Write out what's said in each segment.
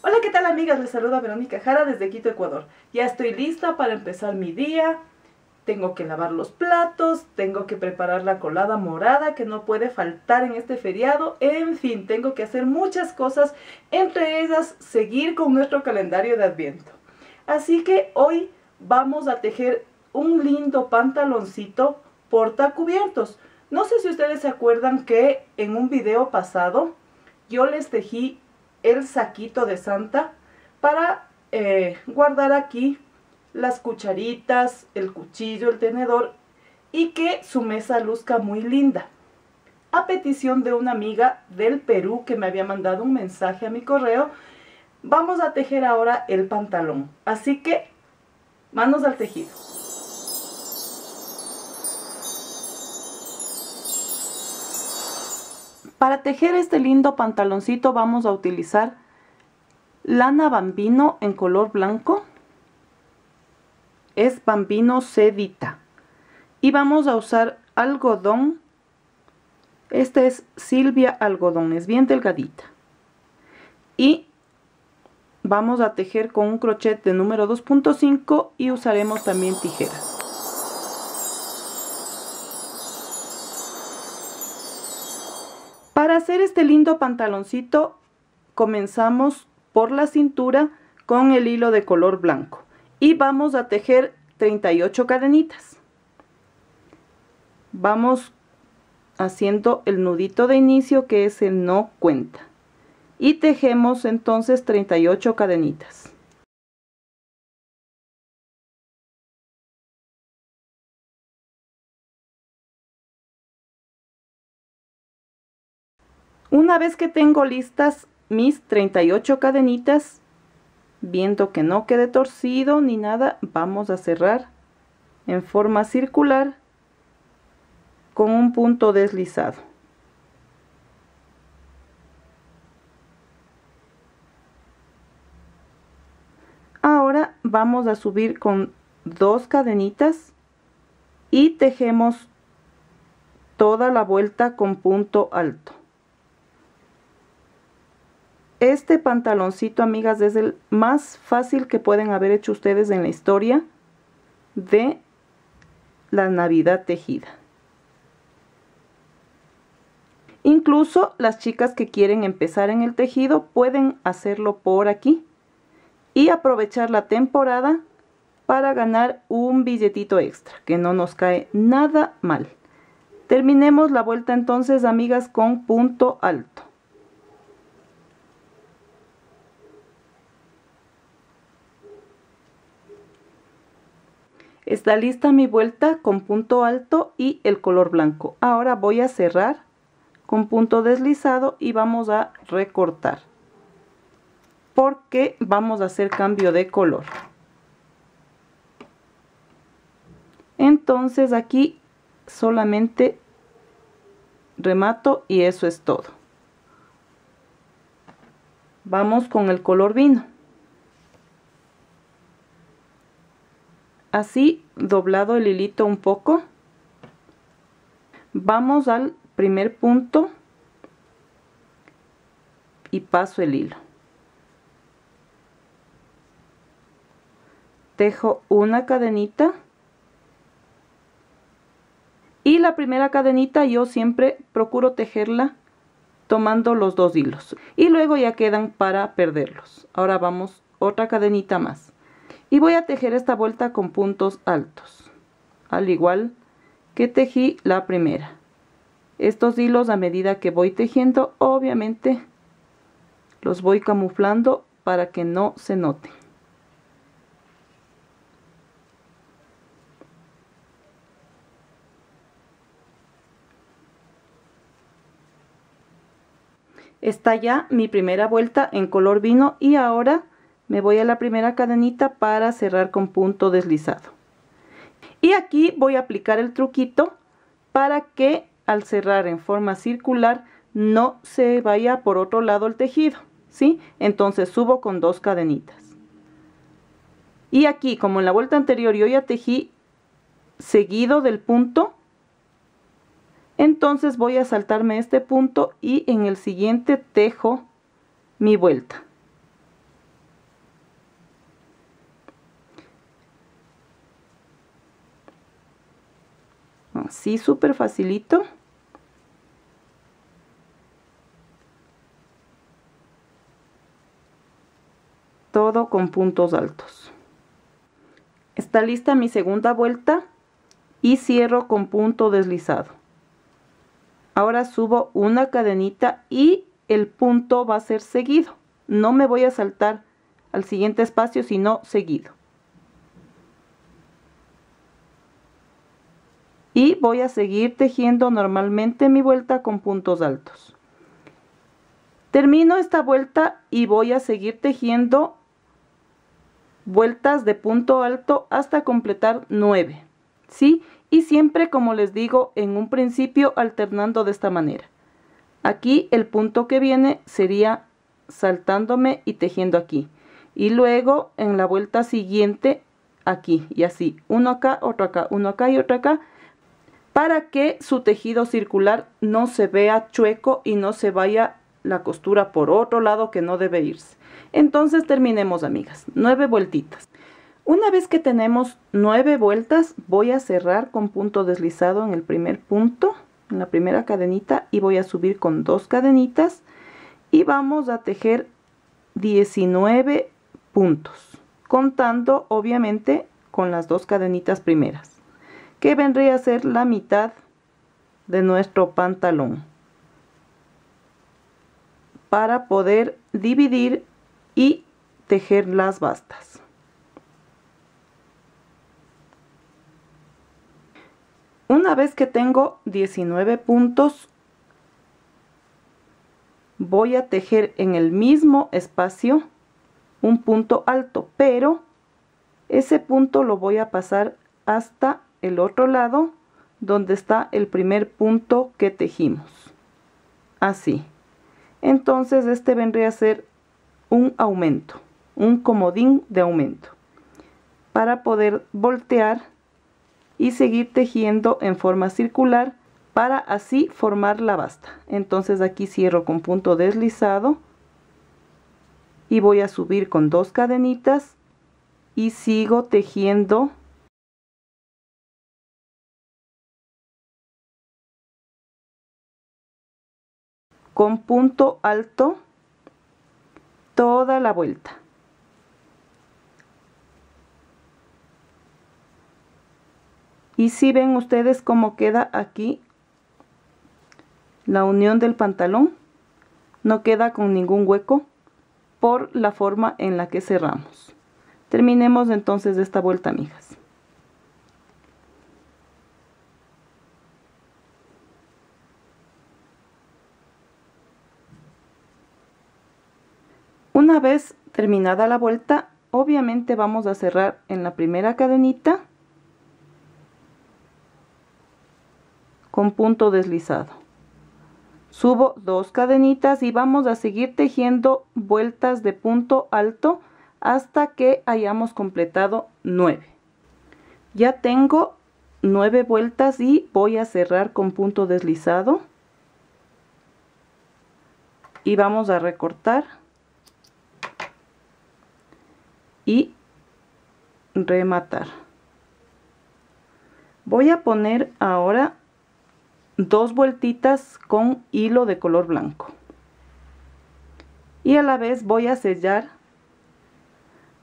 Hola, ¿qué tal amigas? Les saluda Verónica Jara desde Quito, Ecuador. Ya estoy lista para empezar mi día. Tengo que lavar los platos, tengo que preparar la colada morada que no puede faltar en este feriado. En fin, tengo que hacer muchas cosas, entre ellas seguir con nuestro calendario de Adviento. Así que hoy vamos a tejer un lindo pantaloncito portacubiertos. No sé si ustedes se acuerdan que en un video pasado yo les tejí el saquito de Santa para guardar aquí las cucharitas, el cuchillo, el tenedor y que su mesa luzca muy linda. A petición de una amiga del Perú que me había mandado un mensaje a mi correo, vamos a tejer ahora el pantalón. Así que, manos al tejido. Para tejer este lindo pantaloncito vamos a utilizar lana bambino en color blanco. Es bambino sedita. Y vamos a usar algodón. Este es Silvia algodón, es bien delgadita. Y vamos a tejer con un crochet de número 2.5 y usaremos también tijeras. Para hacer este lindo pantaloncito comenzamos por la cintura con el hilo de color blanco y vamos a tejer 38 cadenitas. Vamos haciendo el nudito de inicio, que es el no cuenta, y tejemos entonces 38 cadenitas. Una vez que tengo listas mis 38 cadenitas, viendo que no quede torcido ni nada, vamos a cerrar en forma circular con un punto deslizado. Ahora vamos a subir con 2 cadenitas y tejemos toda la vuelta con punto alto. Este pantaloncito, amigas, es el más fácil que pueden haber hecho ustedes en la historia de la Navidad tejida. Incluso las chicas que quieren empezar en el tejido pueden hacerlo por aquí y aprovechar la temporada para ganar un billetito extra, que no nos cae nada mal. Terminemos la vuelta entonces, amigas, con punto alto. Está lista mi vuelta con punto alto y el color blanco. Ahora voy a cerrar con punto deslizado y vamos a recortar, porque vamos a hacer cambio de color. Entonces aquí solamente remato y eso es todo. Vamos con el color vino. Así, doblado el hilito un poco, vamos al primer punto y paso el hilo. Tejo una cadenita y la primera cadenita yo siempre procuro tejerla tomando los 2 hilos y luego ya quedan para perderlos. Ahora vamos otra cadenita más. Y voy a tejer esta vuelta con puntos altos, al igual que tejí la primera. Estos hilos, a medida que voy tejiendo, obviamente los voy camuflando para que no se noten. Está ya mi primera vuelta en color vino y ahora me voy a la primera cadenita para cerrar con punto deslizado. Y aquí voy a aplicar el truquito para que al cerrar en forma circular no se vaya por otro lado el tejido, ¿sí? Entonces subo con 2 cadenitas. Y aquí, como en la vuelta anterior yo ya tejí seguido del punto, entonces voy a saltarme este punto y en el siguiente tejo mi vuelta. Así súper facilito. Todo con puntos altos. Está lista mi segunda vuelta y cierro con punto deslizado. Ahora subo una cadenita y el punto va a ser seguido. No me voy a saltar al siguiente espacio, sino seguido. Y voy a seguir tejiendo normalmente mi vuelta con puntos altos. Termino esta vuelta y voy a seguir tejiendo vueltas de punto alto hasta completar 9, ¿sí? Y siempre, como les digo en un principio, alternando de esta manera. Aquí el punto que viene sería saltándome y tejiendo aquí. Y luego en la vuelta siguiente aquí y así. Uno acá, otro acá, uno acá y otro acá. Para que su tejido circular no se vea chueco y no se vaya la costura por otro lado que no debe irse. Entonces terminemos, amigas, 9 vueltitas. Una vez que tenemos 9 vueltas, voy a cerrar con punto deslizado en el primer punto, en la primera cadenita, y voy a subir con 2 cadenitas y vamos a tejer 19 puntos, contando obviamente con las 2 cadenitas primeras, que vendría a ser la mitad de nuestro pantalón, para poder dividir y tejer las bastas. Una vez que tengo 19 puntos, voy a tejer en el mismo espacio un punto alto, pero ese punto lo voy a pasar hasta el otro lado donde está el primer punto que tejimos, así. Entonces este vendría a ser un aumento, un comodín de aumento, para poder voltear y seguir tejiendo en forma circular para así formar la basta. Entonces aquí cierro con punto deslizado y voy a subir con 2 cadenitas y sigo tejiendo con punto alto toda la vuelta. Y si ven ustedes cómo queda aquí la unión del pantalón, no queda con ningún hueco por la forma en la que cerramos. Terminemos entonces esta vuelta, amigas. Una vez terminada la vuelta, obviamente vamos a cerrar en la primera cadenita con punto deslizado. Subo 2 cadenitas y vamos a seguir tejiendo vueltas de punto alto hasta que hayamos completado 9. Ya tengo 9 vueltas y voy a cerrar con punto deslizado y vamos a recortar y rematar. Voy a poner ahora 2 vueltitas con hilo de color blanco y a la vez voy a sellar,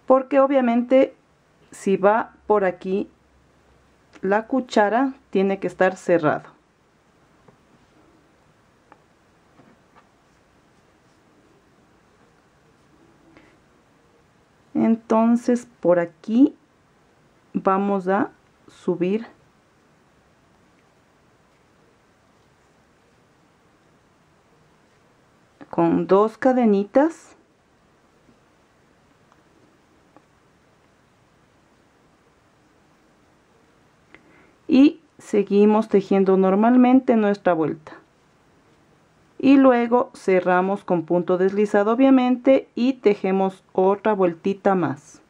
porque obviamente si va por aquí la cuchara tiene que estar cerrado. Entonces por aquí vamos a subir con 2 cadenitas y seguimos tejiendo normalmente nuestra vuelta y luego cerramos con punto deslizado obviamente y tejemos otra vueltita más.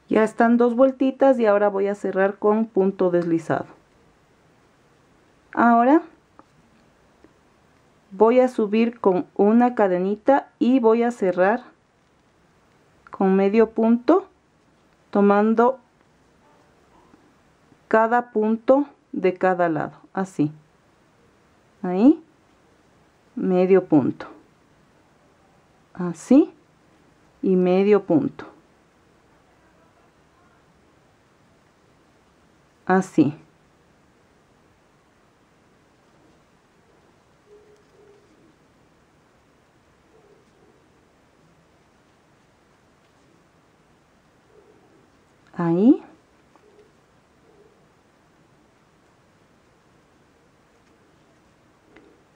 Ya están 2 vueltitas y ahora voy a cerrar con punto deslizado. Ahora voy a subir con una cadenita y voy a cerrar con medio punto, tomando cada punto de cada lado, así. Ahí, medio punto, así, y medio punto, así. Ahí.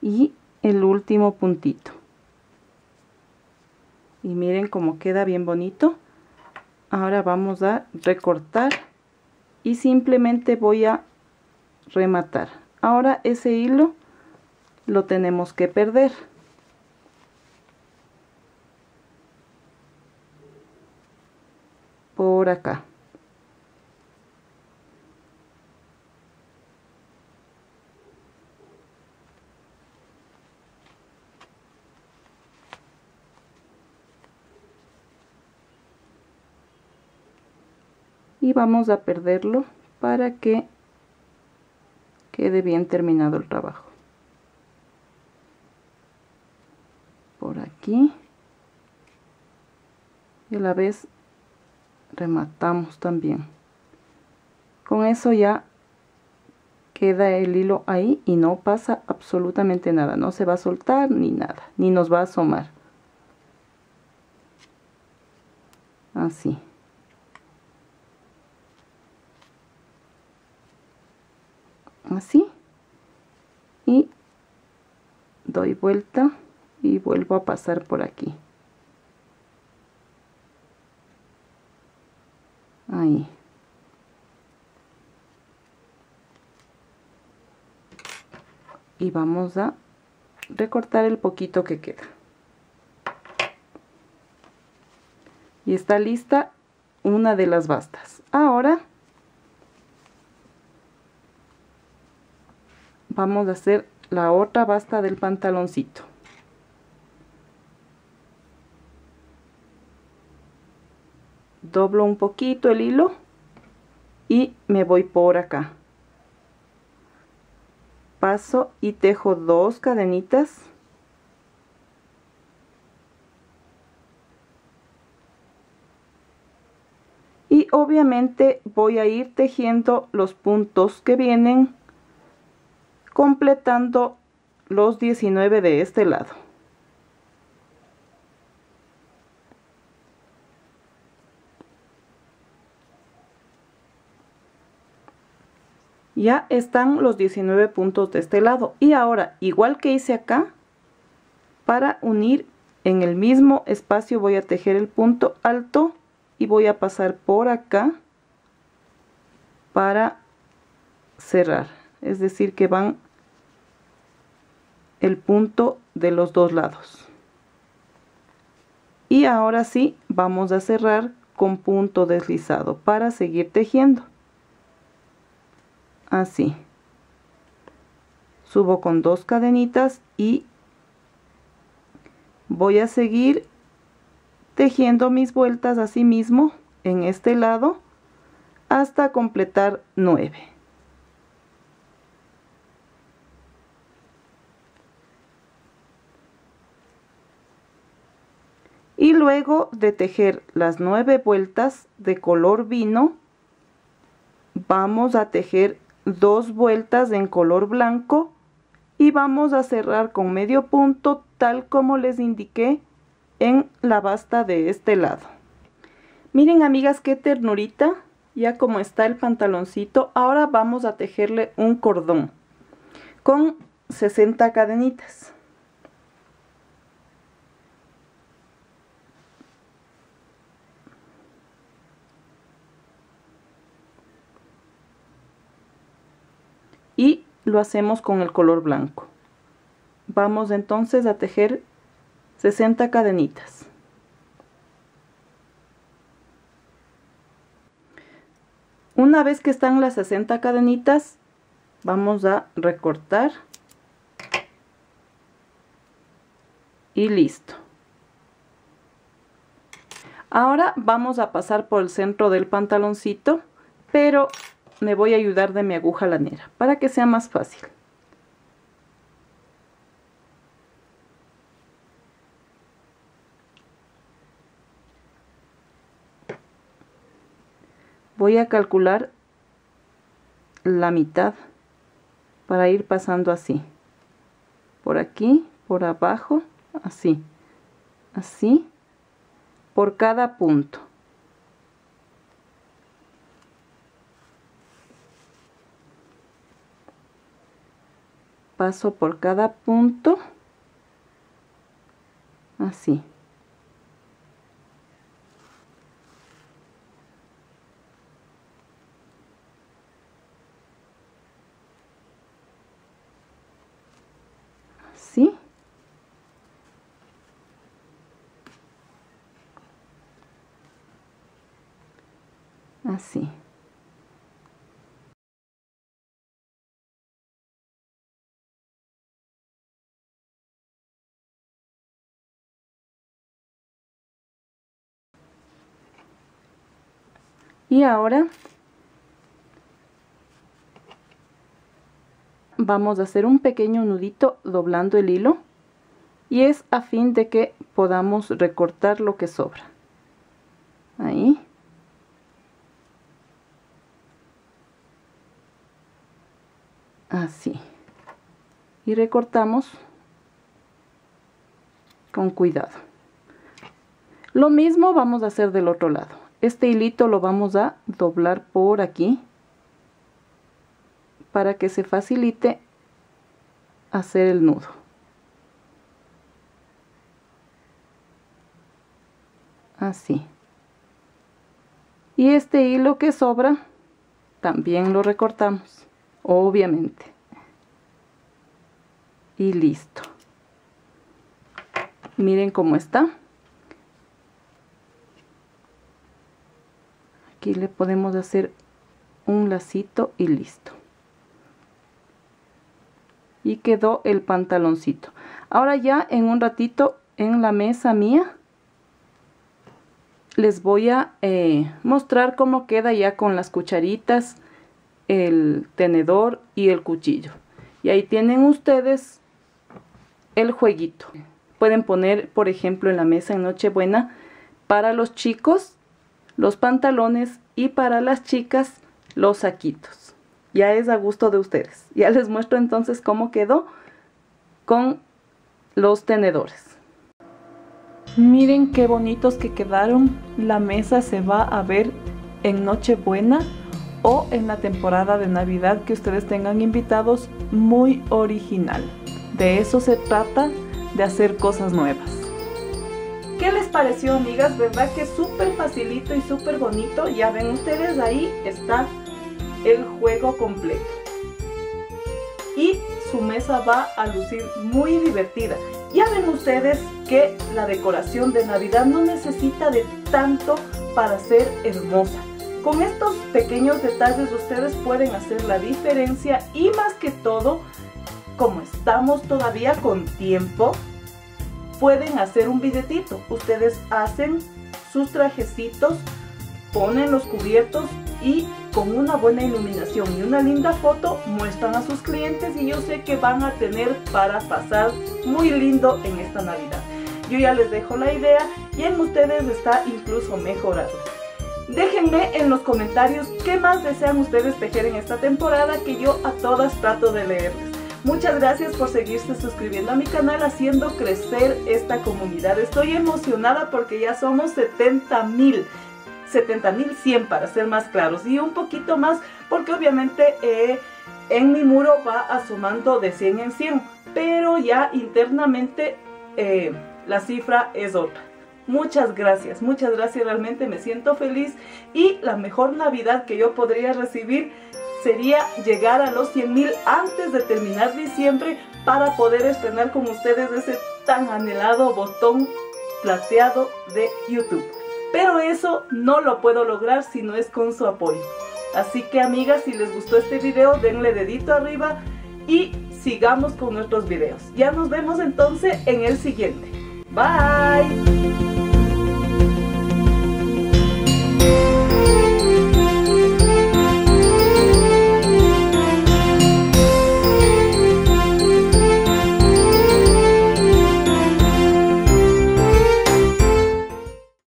Y el último puntito. Y miren cómo queda bien bonito. Ahora vamos a recortar y simplemente voy a rematar. Ahora ese hilo lo tenemos que perder. Por acá. Y vamos a perderlo para que quede bien terminado el trabajo. Por aquí. Y a la vez rematamos también. Con eso ya queda el hilo ahí y no pasa absolutamente nada. No se va a soltar ni nada, ni nos va a asomar. Así. Así. Y doy vuelta y vuelvo a pasar por aquí. Ahí. Y vamos a recortar el poquito que queda. Y está lista una de las bastas. Ahora vamos a hacer la otra basta del pantaloncito. Doblo un poquito el hilo y me voy por acá. Paso y tejo 2 cadenitas. Y obviamente voy a ir tejiendo los puntos que vienen, completando los 19 de este lado. Ya están los 19 puntos de este lado. Y ahora, igual que hice acá, para unir en el mismo espacio voy a tejer el punto alto y voy a pasar por acá para cerrar. Es decir, que van el punto de los dos lados. Y ahora sí, vamos a cerrar con punto deslizado para seguir tejiendo. Así. Subo con 2 cadenitas y voy a seguir tejiendo mis vueltas así mismo en este lado hasta completar 9. Y luego de tejer las 9 vueltas de color vino, vamos a tejer 2 vueltas en color blanco y vamos a cerrar con medio punto tal como les indiqué en la basta de este lado. Miren, amigas, qué ternurita, ya como está el pantaloncito. Ahora vamos a tejerle un cordón con 60 cadenitas. Y lo hacemos con el color blanco. Vamos entonces a tejer 60 cadenitas. Una vez que están las 60 cadenitas, vamos a recortar y listo. Ahora vamos a pasar por el centro del pantaloncito, pero me voy a ayudar de mi aguja lanera para que sea más fácil. Voy a calcular la mitad para ir pasando así, por aquí, por abajo, así, así, por cada punto. Paso por cada punto, así. Así. Así. Y ahora vamos a hacer un pequeño nudito doblando el hilo, y es a fin de que podamos recortar lo que sobra. Ahí. Así. Y recortamos con cuidado. Lo mismo vamos a hacer del otro lado. Este hilito lo vamos a doblar por aquí para que se facilite hacer el nudo. Así. Y este hilo que sobra también lo recortamos, obviamente. Y listo. Miren cómo está. Aquí le podemos hacer un lacito y listo. Y quedó el pantaloncito. Ahora ya en un ratito en la mesa mía les voy a mostrar cómo queda ya con las cucharitas, el tenedor y el cuchillo. Y ahí tienen ustedes el jueguito. Pueden poner, por ejemplo, en la mesa en Nochebuena para los chicos los pantalones y para las chicas los saquitos. Ya es a gusto de ustedes. Ya les muestro entonces cómo quedó con los tenedores. Miren qué bonitos que quedaron. La mesa se va a ver en Nochebuena o en la temporada de Navidad que ustedes tengan invitados. Muy original. De eso se trata, de hacer cosas nuevas. ¿Qué les pareció, amigas? ¿Verdad que es súper facilito y súper bonito? Ya ven ustedes, ahí está el juego completo. Y su mesa va a lucir muy divertida. Ya ven ustedes que la decoración de Navidad no necesita de tanto para ser hermosa. Con estos pequeños detalles ustedes pueden hacer la diferencia, y más que todo, como estamos todavía con tiempo, pueden hacer un billetito. Ustedes hacen sus trajecitos, ponen los cubiertos y con una buena iluminación y una linda foto muestran a sus clientes, y yo sé que van a tener para pasar muy lindo en esta Navidad. Yo ya les dejo la idea y en ustedes está incluso mejorado. Déjenme en los comentarios qué más desean ustedes tejer en esta temporada, que yo a todas trato de leerles. Muchas gracias por seguirse suscribiendo a mi canal, haciendo crecer esta comunidad. Estoy emocionada porque ya somos 70.100 para ser más claros, y un poquito más porque obviamente en mi muro va asomando de 100 en 100, pero ya internamente la cifra es otra. Muchas gracias, realmente me siento feliz, y la mejor Navidad que yo podría recibir sería llegar a los 100.000 antes de terminar diciembre, para poder estrenar con ustedes ese tan anhelado botón plateado de YouTube. Pero eso no lo puedo lograr si no es con su apoyo. Así que, amigas, si les gustó este video, denle dedito arriba y sigamos con nuestros videos. Ya nos vemos entonces en el siguiente. Bye.